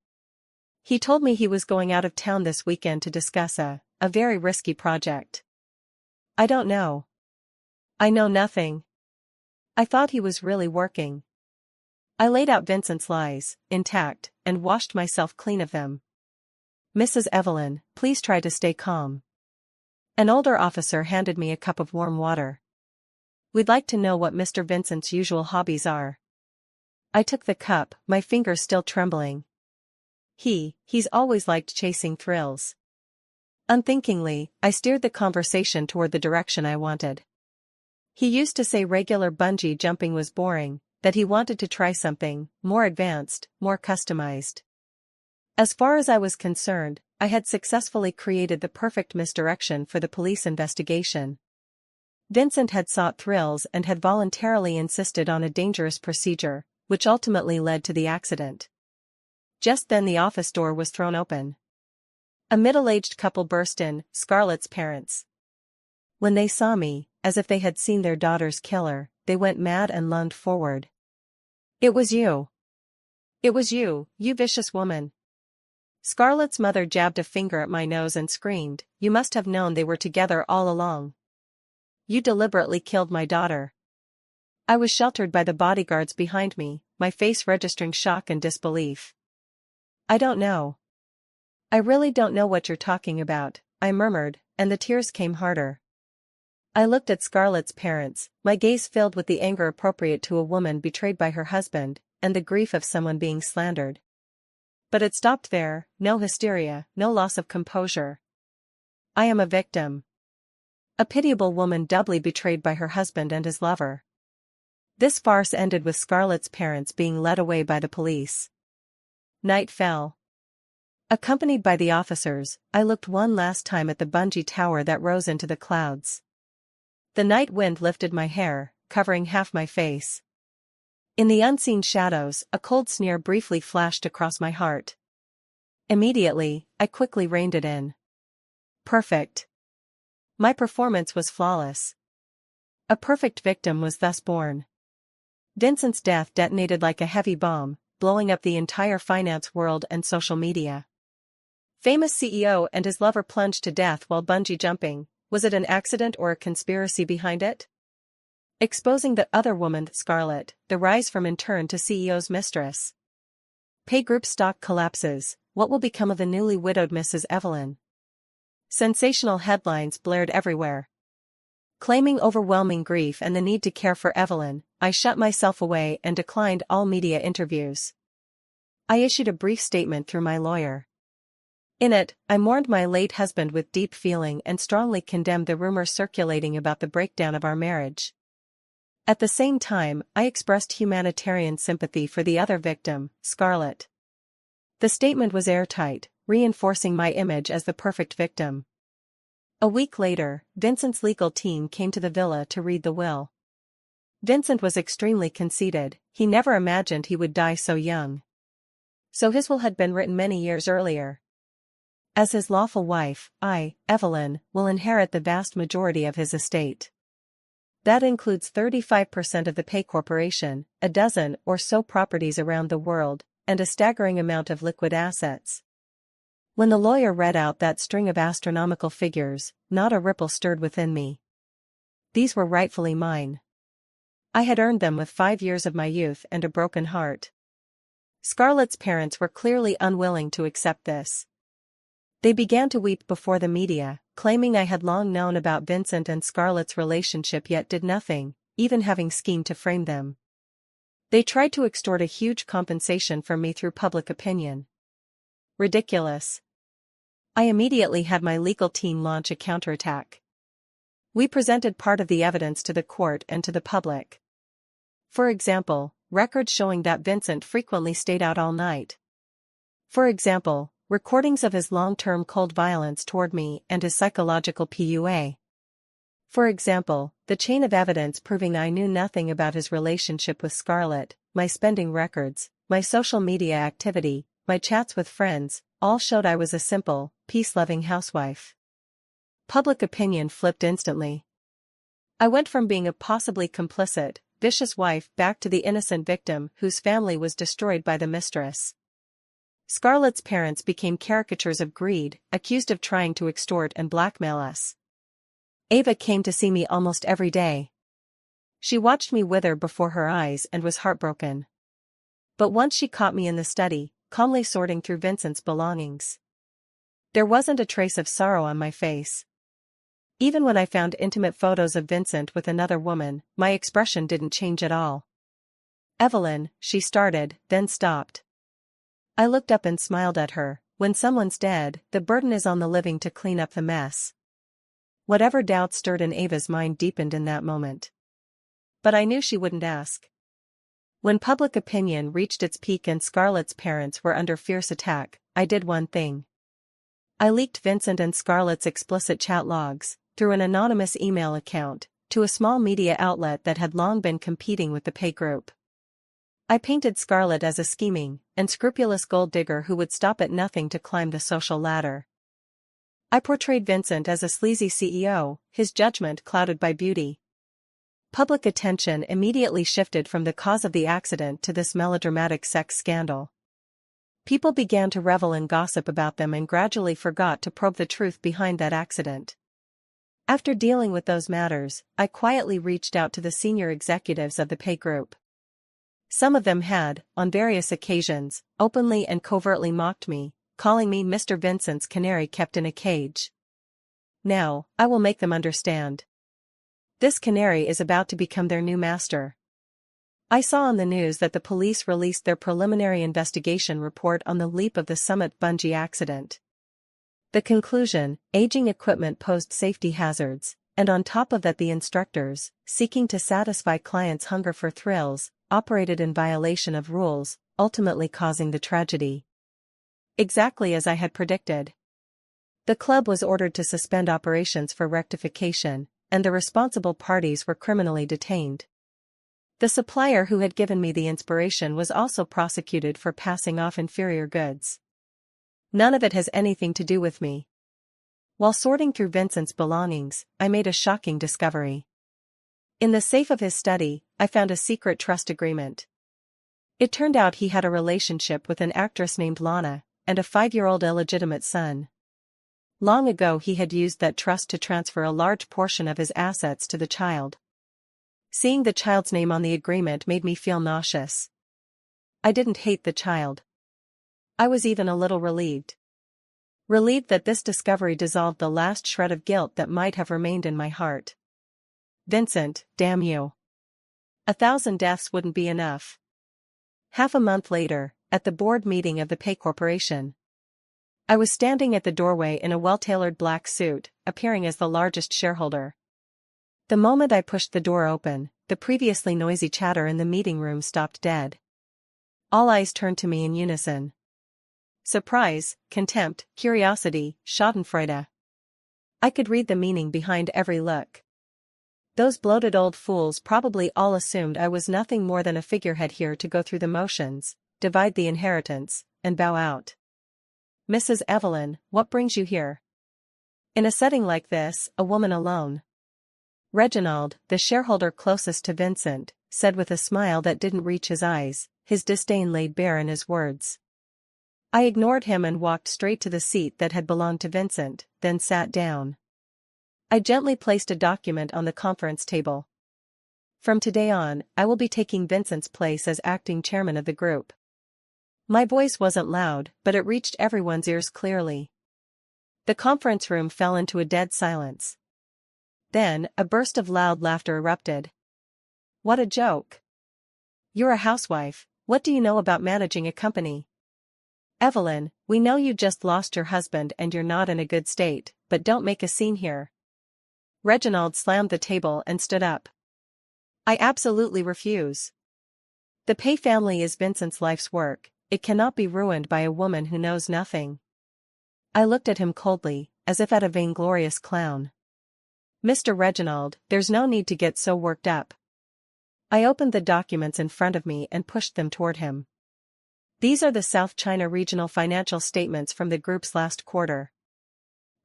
[SPEAKER 1] He told me he was going out of town this weekend to discuss a very risky project. I don't know. I know nothing. I thought he was really working. I laid out Vincent's lies, intact, and washed myself clean of them. Mrs. Evelyn, please try to stay calm. An older officer handed me a cup of warm water. We'd like to know what Mr. Vincent's usual hobbies are. I took the cup, my fingers still trembling. He's always liked chasing thrills. Unthinkingly, I steered the conversation toward the direction I wanted. He used to say regular bungee jumping was boring, that he wanted to try something more advanced, more customized. As far as I was concerned, I had successfully created the perfect misdirection for the police investigation. Vincent had sought thrills and had voluntarily insisted on a dangerous procedure, which ultimately led to the accident. Just then the office door was thrown open. A middle-aged couple burst in, Scarlett's parents. When they saw me, as if they had seen their daughter's killer, they went mad and lunged forward. "It was you. It was you, you vicious woman." Scarlett's mother jabbed a finger at my nose and screamed, "You must have known they were together all along. You deliberately killed my daughter." I was sheltered by the bodyguards behind me, my face registering shock and disbelief. "I don't know. I really don't know what you're talking about," I murmured, and the tears came harder. I looked at Scarlett's parents, my gaze filled with the anger appropriate to a woman betrayed by her husband, and the grief of someone being slandered. But it stopped there, no hysteria, no loss of composure. I am a victim. A pitiable woman doubly betrayed by her husband and his lover. This farce ended with Scarlett's parents being led away by the police. Night fell. Accompanied by the officers, I looked one last time at the bungee tower that rose into the clouds. The night wind lifted my hair, covering half my face. In the unseen shadows, a cold sneer briefly flashed across my heart. Immediately, I quickly reined it in. Perfect. My performance was flawless. A perfect victim was thus born. Vincent's death detonated like a heavy bomb, blowing up the entire finance world and social media. Famous CEO and his lover plunged to death while bungee jumping. Was it an accident or a conspiracy behind it? Exposing the other woman, Scarlett, the rise from intern to CEO's mistress. Pay group stock collapses, what will become of the newly widowed Mrs. Evelyn? Sensational headlines blared everywhere. Claiming overwhelming grief and the need to care for Evelyn, I shut myself away and declined all media interviews. I issued a brief statement through my lawyer. In it, I mourned my late husband with deep feeling and strongly condemned the rumors circulating about the breakdown of our marriage. At the same time, I expressed humanitarian sympathy for the other victim, Scarlett. The statement was airtight, reinforcing my image as the perfect victim. A week later, Vincent's legal team came to the villa to read the will. Vincent was extremely conceited, he never imagined he would die so young. So his will had been written many years earlier. As his lawful wife, I, Evelyn, will inherit the vast majority of his estate. That includes 35% of the Pay Corporation, a dozen or so properties around the world, and a staggering amount of liquid assets. When the lawyer read out that string of astronomical figures, not a ripple stirred within me. These were rightfully mine. I had earned them with 5 years of my youth and a broken heart. Scarlett's parents were clearly unwilling to accept this. They began to weep before the media, claiming I had long known about Vincent and Scarlett's relationship yet did nothing, even having schemed to frame them. They tried to extort a huge compensation from me through public opinion. Ridiculous. I immediately had my legal team launch a counterattack. We presented part of the evidence to the court and to the public. For example, records showing that Vincent frequently stayed out all night. For example, recordings of his long-term cold violence toward me and his psychological PUA. For example, the chain of evidence proving I knew nothing about his relationship with Scarlett, my spending records, my social media activity, my chats with friends, all showed I was a simple, peace-loving housewife. Public opinion flipped instantly. I went from being a possibly complicit, vicious wife back to the innocent victim whose family was destroyed by the mistress. Scarlett's parents became caricatures of greed, accused of trying to extort and blackmail us. Ava came to see me almost every day. She watched me wither before her eyes and was heartbroken. But once she caught me in the study, calmly sorting through Vincent's belongings, there wasn't a trace of sorrow on my face. Even when I found intimate photos of Vincent with another woman, my expression didn't change at all. "Evelyn," she started, then stopped. I looked up and smiled at her. "When someone's dead, the burden is on the living to clean up the mess." Whatever doubt stirred in Ava's mind deepened in that moment. But I knew she wouldn't ask. When public opinion reached its peak and Scarlett's parents were under fierce attack, I did one thing. I leaked Vincent and Scarlett's explicit chat logs, through an anonymous email account, to a small media outlet that had long been competing with the Pay Group. I painted Scarlett as a scheming, unscrupulous gold digger who would stop at nothing to climb the social ladder. I portrayed Vincent as a sleazy CEO, his judgment clouded by beauty. Public attention immediately shifted from the cause of the accident to this melodramatic sex scandal. People began to revel in gossip about them and gradually forgot to probe the truth behind that accident. After dealing with those matters, I quietly reached out to the senior executives of the Pay Group. Some of them had, on various occasions, openly and covertly mocked me, calling me Mr. Vincent's canary kept in a cage. Now, I will make them understand. This canary is about to become their new master. I saw on the news that the police released their preliminary investigation report on the leap of the Summit bungee accident. The conclusion: aging equipment posed safety hazards, and on top of that the instructors, seeking to satisfy clients' hunger for thrills, operated in violation of rules, ultimately causing the tragedy. Exactly as I had predicted. The club was ordered to suspend operations for rectification, and the responsible parties were criminally detained. The supplier who had given me the inspiration was also prosecuted for passing off inferior goods. None of it has anything to do with me. While sorting through Vincent's belongings, I made a shocking discovery. In the safe of his study, I found a secret trust agreement. It turned out he had a relationship with an actress named Lana, and a 5-year-old illegitimate son. Long ago he had used that trust to transfer a large portion of his assets to the child. Seeing the child's name on the agreement made me feel nauseous. I didn't hate the child. I was even a little relieved. Relieved that this discovery dissolved the last shred of guilt that might have remained in my heart. Vincent, damn you. 1,000 deaths wouldn't be enough. Half a month later, at the board meeting of the Pay Corporation, I was standing at the doorway in a well-tailored black suit, appearing as the largest shareholder. The moment I pushed the door open, the previously noisy chatter in the meeting room stopped dead. All eyes turned to me in unison. Surprise, contempt, curiosity, schadenfreude. I could read the meaning behind every look. Those bloated old fools probably all assumed I was nothing more than a figurehead here to go through the motions, divide the inheritance, and bow out. "Mrs. Evelyn, what brings you here?" In a setting like this, a woman alone. Reginald, the shareholder closest to Vincent, said with a smile that didn't reach his eyes, his disdain laid bare in his words. I ignored him and walked straight to the seat that had belonged to Vincent, then sat down. I gently placed a document on the conference table. From today on, I will be taking Vincent's place as acting chairman of the group. My voice wasn't loud, but it reached everyone's ears clearly. The conference room fell into a dead silence. Then, a burst of loud laughter erupted. "What a joke! you're a housewife, what do you know about managing a company? Evelyn, we know you just lost your husband and you're not in a good state, but don't make a scene here. Reginald slammed the table and stood up. I absolutely refuse. The Pay family is Vincent's life's work, it cannot be ruined by a woman who knows nothing. I looked at him coldly, as if at a vainglorious clown. Mr. Reginald, there's no need to get so worked up. I opened the documents in front of me and pushed them toward him. These are the South China Regional financial statements from the group's last quarter.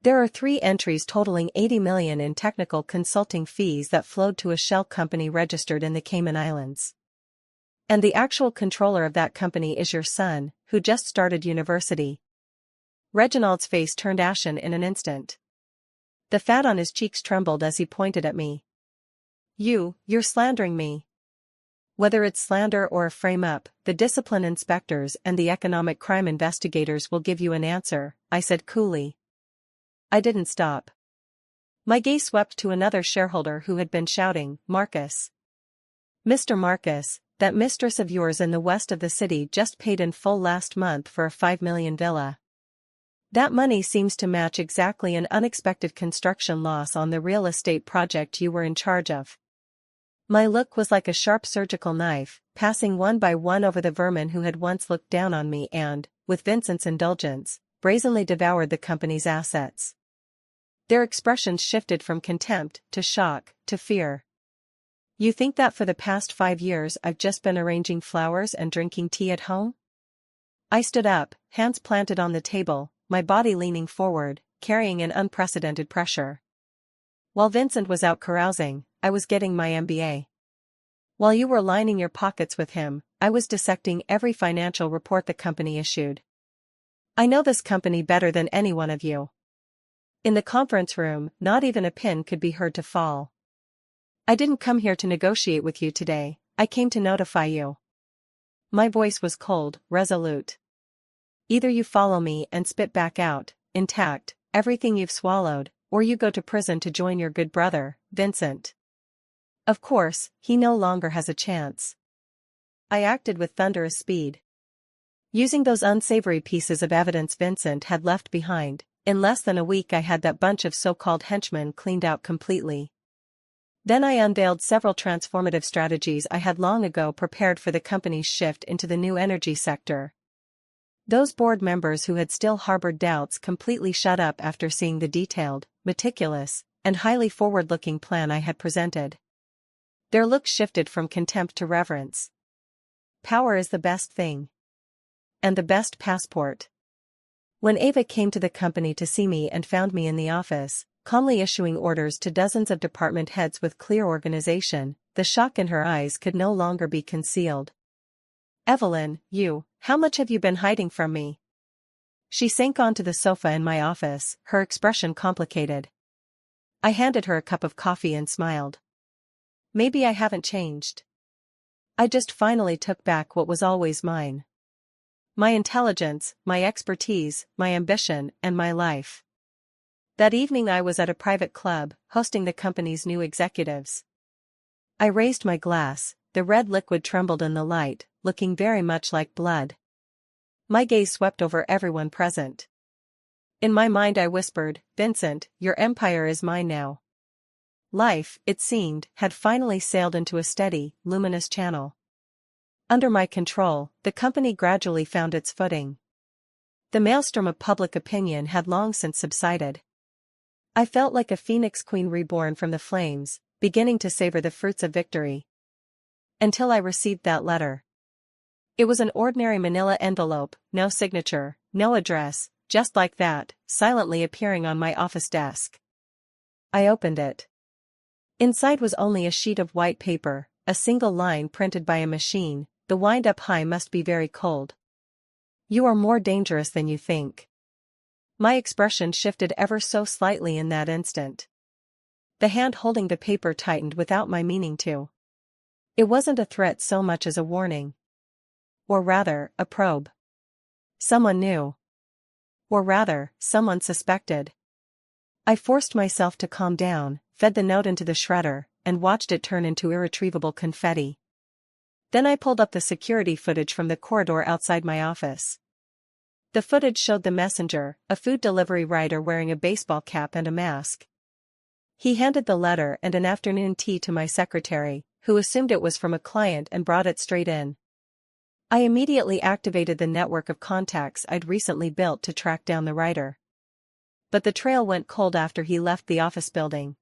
[SPEAKER 1] There are 3 entries totaling $80 million in technical consulting fees that flowed to a shell company registered in the Cayman Islands. And the actual controller of that company is your son, who just started university. Reginald's face turned ashen in an instant. The fat on his cheeks trembled as he pointed at me. You're slandering me. Whether it's slander or a frame-up, the discipline inspectors and the economic crime investigators will give you an answer, I said coolly. I didn't stop. My gaze swept to another shareholder who had been shouting, Marcus. Mr. Marcus, that mistress of yours in the west of the city just paid in full last month for a $5 million villa. That money seems to match exactly an unexpected construction loss on the real estate project you were in charge of. My look was like a sharp surgical knife, passing one by one over the vermin who had once looked down on me and, with Vincent's indulgence, brazenly devoured the company's assets. Their expressions shifted from contempt, to shock, to fear. You think that for the past 5 years I've just been arranging flowers and drinking tea at home? I stood up, hands planted on the table, my body leaning forward, carrying an unprecedented pressure. While Vincent was out carousing, I was getting my MBA. While you were lining your pockets with him, I was dissecting every financial report the company issued. I know this company better than any one of you. In the conference room, not even a pin could be heard to fall. I didn't come here to negotiate with you today, I came to notify you. My voice was cold, resolute. Either you follow me and spit back out, intact, everything you've swallowed, or you go to prison to join your good brother, Vincent. Of course, he no longer has a chance. I acted with thunderous speed. Using those unsavory pieces of evidence Vincent had left behind, in less than a week I had that bunch of so-called henchmen cleaned out completely. Then I unveiled several transformative strategies I had long ago prepared for the company's shift into the new energy sector. Those board members who had still harbored doubts completely shut up after seeing the detailed, meticulous, and highly forward-looking plan I had presented. Their looks shifted from contempt to reverence. Power is the best thing. And the best passport. When Ava came to the company to see me and found me in the office, calmly issuing orders to dozens of department heads with clear organization, the shock in her eyes could no longer be concealed. Evelyn, how much have you been hiding from me? She sank onto the sofa in my office, her expression complicated. I handed her a cup of coffee and smiled. Maybe I haven't changed. I just finally took back what was always mine. My intelligence, my expertise, my ambition, and my life. That evening I was at a private club, hosting the company's new executives. I raised my glass, the red liquid trembled in the light, looking very much like blood. My gaze swept over everyone present. In my mind I whispered, Vincent, your empire is mine now. Life, it seemed, had finally sailed into a steady, luminous channel. Under my control, the company gradually found its footing. The maelstrom of public opinion had long since subsided. I felt like a phoenix queen reborn from the flames, beginning to savor the fruits of victory. Until I received that letter. It was an ordinary manila envelope, no signature, no address, just like that, silently appearing on my office desk. I opened it. Inside was only a sheet of white paper, a single line printed by a machine. The wind-up high must be very cold. You are more dangerous than you think. My expression shifted ever so slightly in that instant. The hand holding the paper tightened without my meaning to. It wasn't a threat so much as a warning. Or rather, a probe. Someone knew. Or rather, someone suspected. I forced myself to calm down, fed the note into the shredder, and watched it turn into irretrievable confetti. Then I pulled up the security footage from the corridor outside my office. The footage showed the messenger, a food delivery rider wearing a baseball cap and a mask. He handed the letter and an afternoon tea to my secretary, who assumed it was from a client and brought it straight in. I immediately activated the network of contacts I'd recently built to track down the rider. But the trail went cold after he left the office building.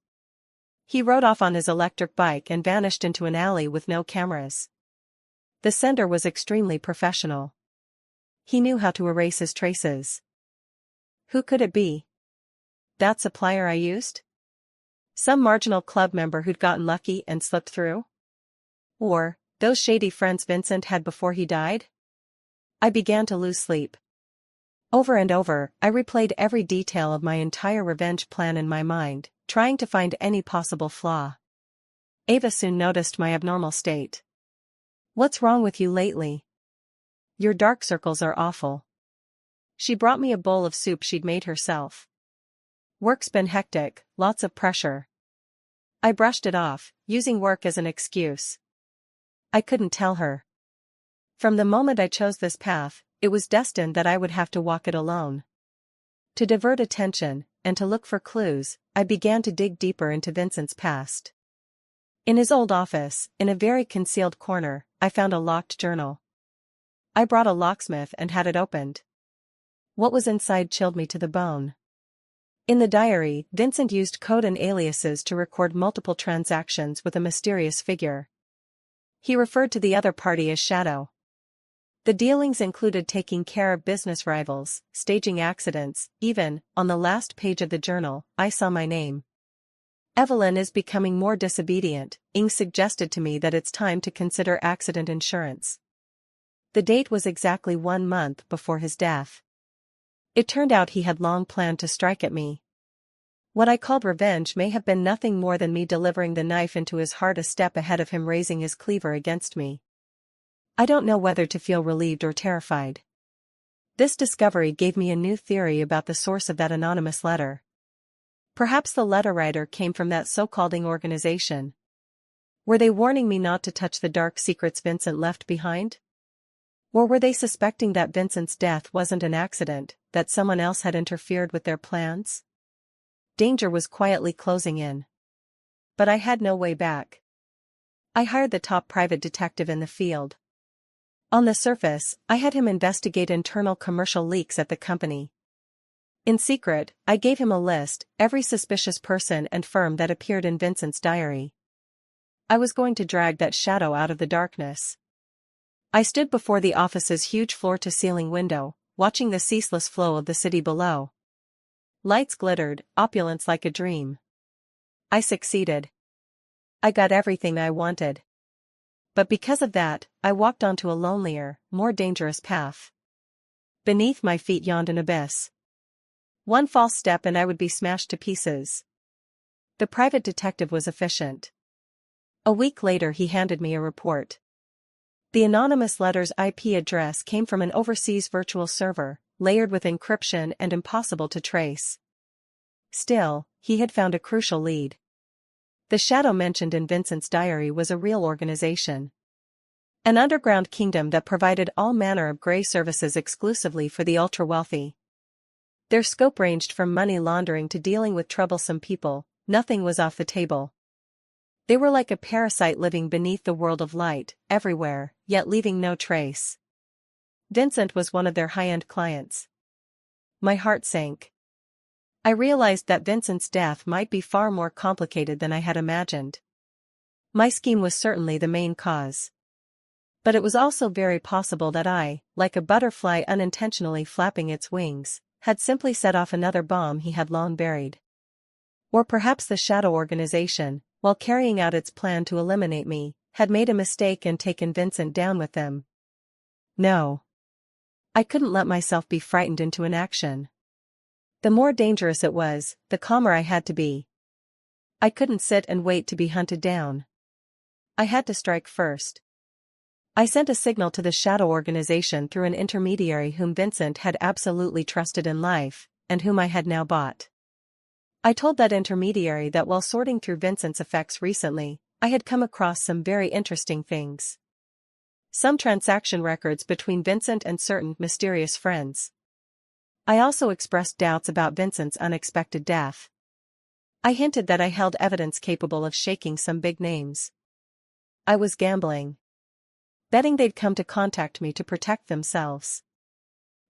[SPEAKER 1] He rode off on his electric bike and vanished into an alley with no cameras. The sender was extremely professional. He knew how to erase his traces. Who could it be? That supplier I used? Some marginal club member who'd gotten lucky and slipped through? Or those shady friends Vincent had before he died? I began to lose sleep. Over and over, I replayed every detail of my entire revenge plan in my mind, trying to find any possible flaw. Ava soon noticed my abnormal state. "What's wrong with you lately? Your dark circles are awful." She brought me a bowl of soup she'd made herself. "Work's been hectic, lots of pressure." I brushed it off, using work as an excuse. I couldn't tell her. From the moment I chose this path, it was destined that I would have to walk it alone. To divert attention, and to look for clues, I began to dig deeper into Vincent's past. In his old office, in a very concealed corner, I found a locked journal. I brought a locksmith and had it opened. What was inside chilled me to the bone. In the diary, Vincent used code and aliases to record multiple transactions with a mysterious figure. He referred to the other party as Shadow. The dealings included taking care of business rivals, staging accidents, even, on the last page of the journal, I saw my name. "Evelyn is becoming more disobedient," Ing suggested to me that it's time to consider accident insurance. The date was exactly 1 month before his death. It turned out he had long planned to strike at me. What I called revenge may have been nothing more than me delivering the knife into his heart a step ahead of him raising his cleaver against me. I don't know whether to feel relieved or terrified. This discovery gave me a new theory about the source of that anonymous letter. Perhaps the letter writer came from that so-called Ing organization. Were they warning me not to touch the dark secrets Vincent left behind? Or were they suspecting that Vincent's death wasn't an accident, that someone else had interfered with their plans? Danger was quietly closing in. But I had no way back. I hired the top private detective in the field. On the surface, I had him investigate internal commercial leaks at the company. In secret, I gave him a list, every suspicious person and firm that appeared in Vincent's diary. I was going to drag that Shadow out of the darkness. I stood before the office's huge floor-to-ceiling window, watching the ceaseless flow of the city below. Lights glittered, opulence like a dream. I succeeded. I got everything I wanted. But because of that, I walked onto a lonelier, more dangerous path. Beneath my feet yawned an abyss. One false step and I would be smashed to pieces. The private detective was efficient. A week later he handed me a report. The anonymous letter's IP address came from an overseas virtual server, layered with encryption and impossible to trace. Still, he had found a crucial lead. The Shadow mentioned in Vincent's diary was a real organization. An underground kingdom that provided all manner of grey services exclusively for the ultra-wealthy. Their scope ranged from money laundering to dealing with troublesome people, nothing was off the table. They were like a parasite living beneath the world of light, everywhere, yet leaving no trace. Vincent was one of their high-end clients. My heart sank. I realized that Vincent's death might be far more complicated than I had imagined. My scheme was certainly the main cause. But it was also very possible that I, like a butterfly unintentionally flapping its wings, had simply set off another bomb he had long buried. Or perhaps the Shadow organization, while carrying out its plan to eliminate me, had made a mistake and taken Vincent down with them. No. I couldn't let myself be frightened into inaction. The more dangerous it was, the calmer I had to be. I couldn't sit and wait to be hunted down. I had to strike first. I sent a signal to the Shadow organization through an intermediary whom Vincent had absolutely trusted in life, and whom I had now bought. I told that intermediary that while sorting through Vincent's effects recently, I had come across some very interesting things. Some transaction records between Vincent and certain mysterious friends. I also expressed doubts about Vincent's unexpected death. I hinted that I held evidence capable of shaking some big names. I was gambling. Betting they'd come to contact me to protect themselves.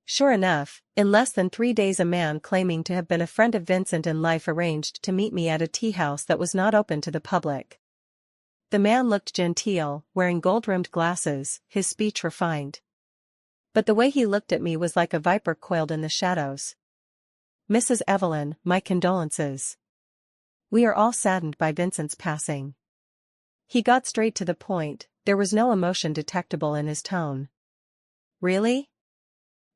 [SPEAKER 1] Sure enough, in less than 3 days a man claiming to have been a friend of Vincent in life arranged to meet me at a tea house that was not open to the public. The man looked genteel, wearing gold-rimmed glasses, his speech refined. But the way he looked at me was like a viper coiled in the shadows. "Mrs. Evelyn, my condolences. We are all saddened by Vincent's passing." He got straight to the point, there was no emotion detectable in his tone. "Really?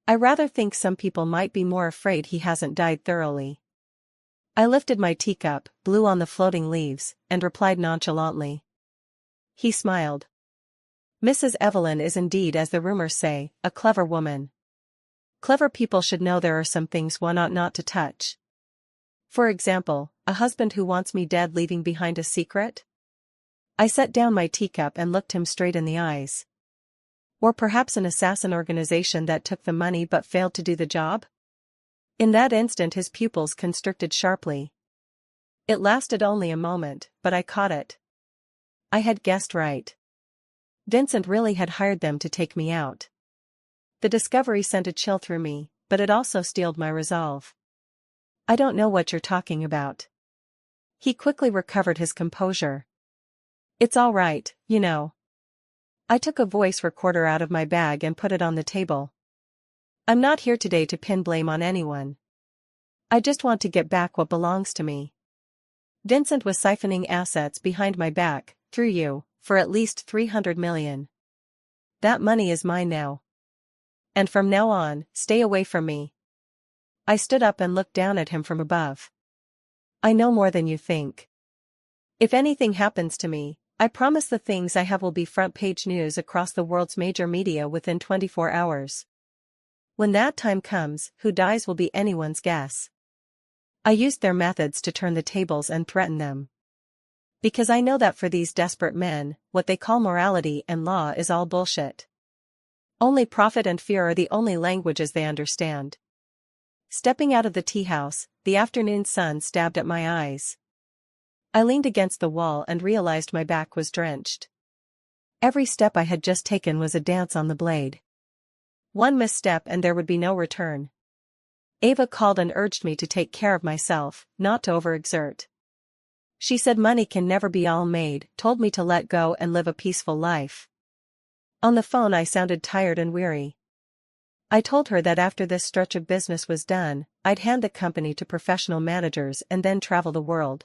[SPEAKER 1] I rather think some people might be more afraid he hasn't died thoroughly." I lifted my teacup, blew on the floating leaves, and replied nonchalantly. He smiled. "Mrs. Evelyn is indeed, as the rumors say, a clever woman. Clever people should know there are some things one ought not to touch. For example, a husband who wants me dead leaving behind a secret?" I set down my teacup and looked him straight in the eyes. Or perhaps an assassin organization that took the money but failed to do the job? In that instant his pupils constricted sharply. It lasted only a moment, but I caught it. I had guessed right. Vincent really had hired them to take me out. The discovery sent a chill through me, but it also steeled my resolve. "I don't know what you're talking about." He quickly recovered his composure. "It's all right, you know." I took a voice recorder out of my bag and put it on the table. "I'm not here today to pin blame on anyone. I just want to get back what belongs to me. Vincent was siphoning assets behind my back, through you, for at least 300 million. That money is mine now. And from now on, stay away from me." I stood up and looked down at him from above. "I know more than you think. If anything happens to me, I promise the things I have will be front-page news across the world's major media within 24 hours. When that time comes, who dies will be anyone's guess." I used their methods to turn the tables and threaten them. Because I know that for these desperate men, what they call morality and law is all bullshit. Only profit and fear are the only languages they understand. Stepping out of the tea house, the afternoon sun stabbed at my eyes. I leaned against the wall and realized my back was drenched. Every step I had just taken was a dance on the blade. One misstep and there would be no return. Ava called and urged me to take care of myself, not to overexert. She said money can never be all made, told me to let go and live a peaceful life. On the phone I sounded tired and weary. I told her that after this stretch of business was done, I'd hand the company to professional managers and then travel the world.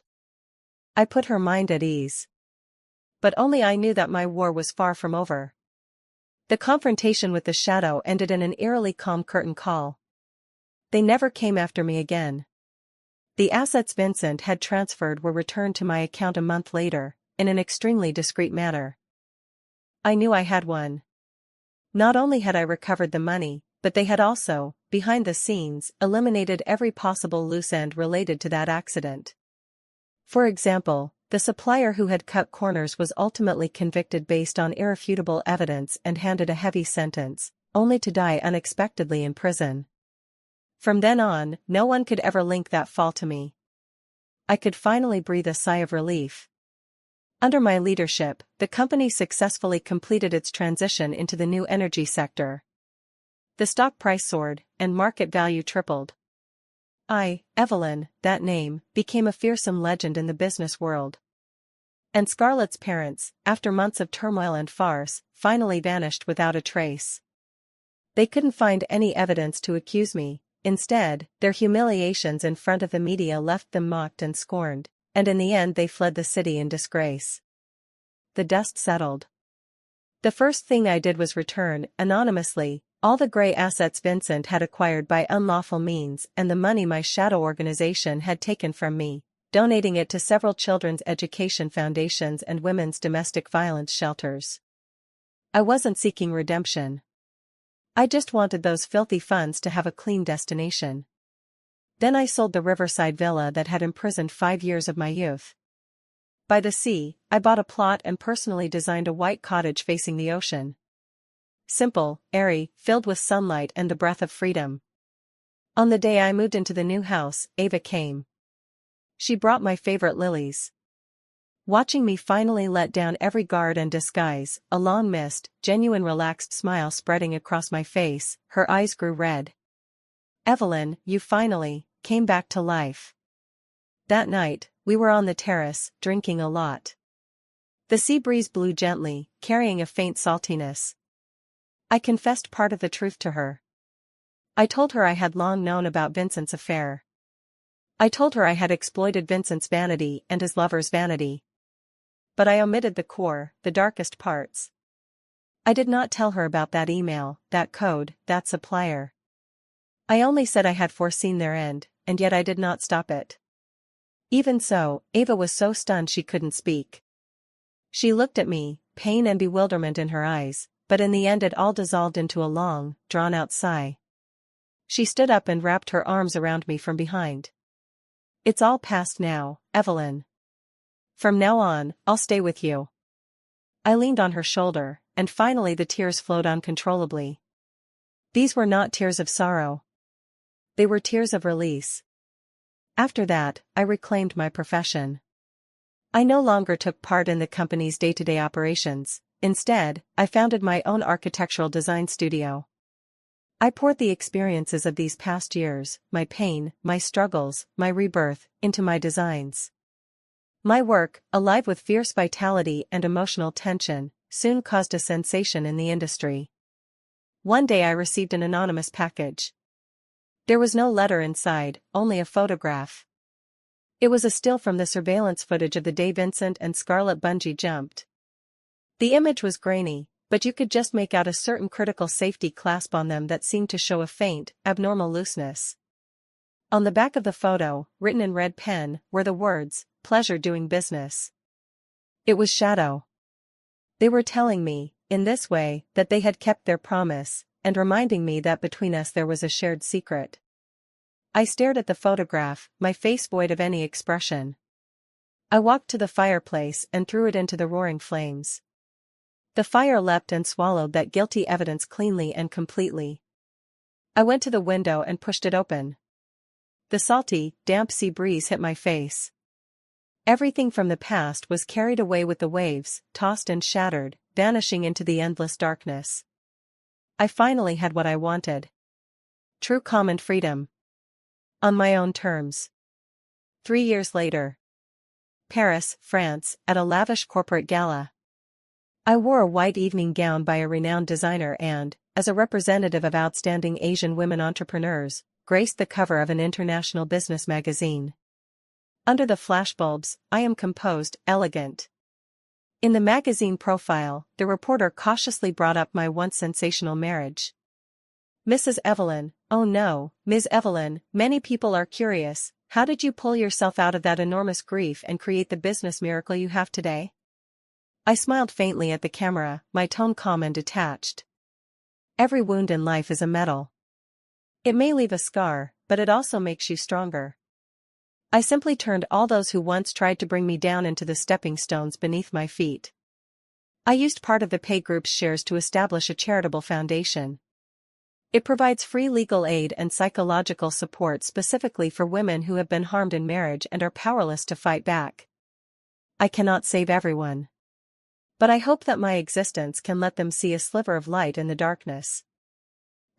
[SPEAKER 1] I put her mind at ease. But only I knew that my war was far from over. The confrontation with the shadow ended in an eerily calm curtain call. They never came after me again. The assets Vincent had transferred were returned to my account a month later, in an extremely discreet manner. I knew I had won. Not only had I recovered the money, but they had also, behind the scenes, eliminated every possible loose end related to that accident. For example, the supplier who had cut corners was ultimately convicted based on irrefutable evidence and handed a heavy sentence, only to die unexpectedly in prison. From then on, no one could ever link that fall to me. I could finally breathe a sigh of relief. Under my leadership, the company successfully completed its transition into the new energy sector. The stock price soared, and market value tripled. Evelyn, that name, became a fearsome legend in the business world. And Scarlett's parents, after months of turmoil and farce, finally vanished without a trace. They couldn't find any evidence to accuse me. Instead, their humiliations in front of the media left them mocked and scorned, and in the end they fled the city in disgrace. The dust settled. The first thing I did was return, anonymously, all the gray assets Vincent had acquired by unlawful means and the money my shadow organization had taken from me, donating it to several children's education foundations and women's domestic violence shelters. I wasn't seeking redemption. I just wanted those filthy funds to have a clean destination. Then I sold the riverside villa that had imprisoned 5 years of my youth. By the sea, I bought a plot and personally designed a white cottage facing the ocean. simple, airy, filled with sunlight and the breath of freedom. On the day I moved into the new house, Ava came. She brought my favorite lilies. Watching me finally let down every guard and disguise, a long mist, genuine relaxed smile spreading across my face, her eyes grew red. "Evelyn, you finally came back to life." That night, we were on the terrace, drinking a lot. The sea breeze blew gently, carrying a faint saltiness. I confessed part of the truth to her. I told her I had long known about Vincent's affair. I told her I had exploited Vincent's vanity and his lover's vanity. But I omitted the core, the darkest parts. I did not tell her about that email, that code, that supplier. I only said I had foreseen their end, and yet I did not stop it. Even so, Ava was so stunned she couldn't speak. She looked at me, pain and bewilderment in her eyes, but in the end it all dissolved into a long, drawn-out sigh. She stood up and wrapped her arms around me from behind. "It's all past now, Evelyn. From now on, I'll stay with you." I leaned on her shoulder, and finally the tears flowed uncontrollably. These were not tears of sorrow. They were tears of release. After that, I reclaimed my profession. I no longer took part in the company's day-to-day operations. Instead, I founded my own architectural design studio. I poured the experiences of these past years, my pain, my struggles, my rebirth, into my designs. My work, alive with fierce vitality and emotional tension, soon caused a sensation in the industry. One day I received an anonymous package. There was no letter inside, only a photograph. It was a still from the surveillance footage of the day Vincent and Scarlett bungee jumped. The image was grainy, but you could just make out a certain critical safety clasp on them that seemed to show a faint, abnormal looseness. On the back of the photo, written in red pen, were the words, "Pleasure doing business." It was shadow. They were telling me, in this way, that they had kept their promise, and reminding me that between us there was a shared secret. I stared at the photograph, my face void of any expression. I walked to the fireplace and threw it into the roaring flames. The fire leapt and swallowed that guilty evidence cleanly and completely. I went to the window and pushed it open. The salty, damp sea breeze hit my face. Everything from the past was carried away with the waves, tossed and shattered, vanishing into the endless darkness. I finally had what I wanted. True calm and freedom. On my own terms. 3 years later. Paris, France, at a lavish corporate gala. I wore a white evening gown by a renowned designer and, as a representative of outstanding Asian women entrepreneurs, graced the cover of an international business magazine. Under the flashbulbs, I am composed, elegant. In the magazine profile, the reporter cautiously brought up my once sensational marriage. "Mrs. Evelyn, oh no, Ms. Evelyn, many people are curious, how did you pull yourself out of that enormous grief and create the business miracle you have today?" I smiled faintly at the camera, my tone calm and detached. Every wound in life is a medal. It may leave a scar, but it also makes you stronger. I simply turned all those who once tried to bring me down into the stepping stones beneath my feet. I used part of the pay group's shares to establish a charitable foundation. It provides free legal aid and psychological support specifically for women who have been harmed in marriage and are powerless to fight back. I cannot save everyone. But I hope that my existence can let them see a sliver of light in the darkness.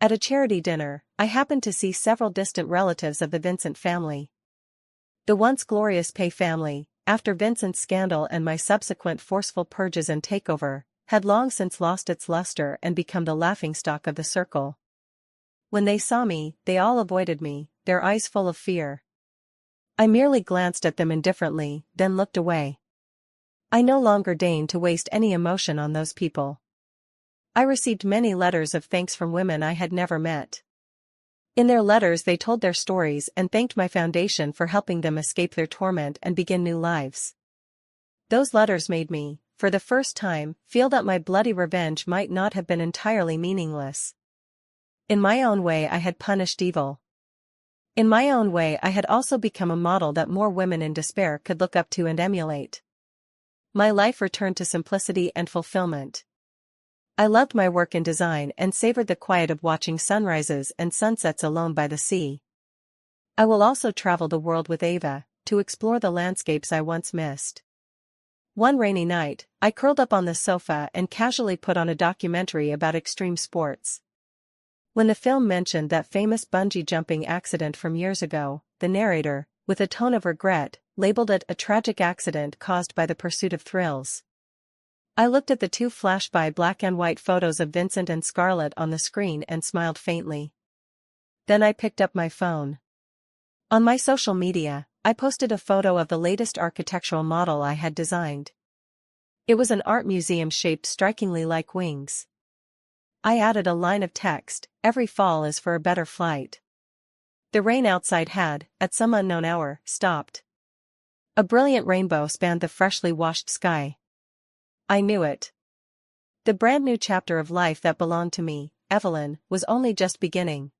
[SPEAKER 1] At a charity dinner, I happened to see several distant relatives of the Vincent family. The once glorious Pay family, after Vincent's scandal and my subsequent forceful purges and takeover, had long since lost its luster and become the laughingstock of the circle. When they saw me, they all avoided me, their eyes full of fear. I merely glanced at them indifferently, then looked away. I no longer deigned to waste any emotion on those people. I received many letters of thanks from women I had never met. In their letters they told their stories and thanked my foundation for helping them escape their torment and begin new lives. Those letters made me, for the first time, feel that my bloody revenge might not have been entirely meaningless. In my own way I had punished evil. In my own way I had also become a model that more women in despair could look up to and emulate. My life returned to simplicity and fulfillment. I loved my work in design and savored the quiet of watching sunrises and sunsets alone by the sea. I will also travel the world with Ava, to explore the landscapes I once missed. One rainy night, I curled up on the sofa and casually put on a documentary about extreme sports. When the film mentioned that famous bungee jumping accident from years ago, the narrator, with a tone of regret, labeled it a tragic accident caused by the pursuit of thrills. I looked at the two flash-by black and white photos of Vincent and Scarlett on the screen and smiled faintly. Then I picked up my phone. On my social media, I posted a photo of the latest architectural model I had designed. It was an art museum shaped strikingly like wings. I added a line of text, "Every fall is for a better flight." The rain outside had, at some unknown hour, stopped. A brilliant rainbow spanned the freshly washed sky. I knew it. The brand new chapter of life that belonged to me, Evelyn, was only just beginning.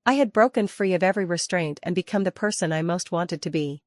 [SPEAKER 1] I had broken free of every restraint and become the person I most wanted to be.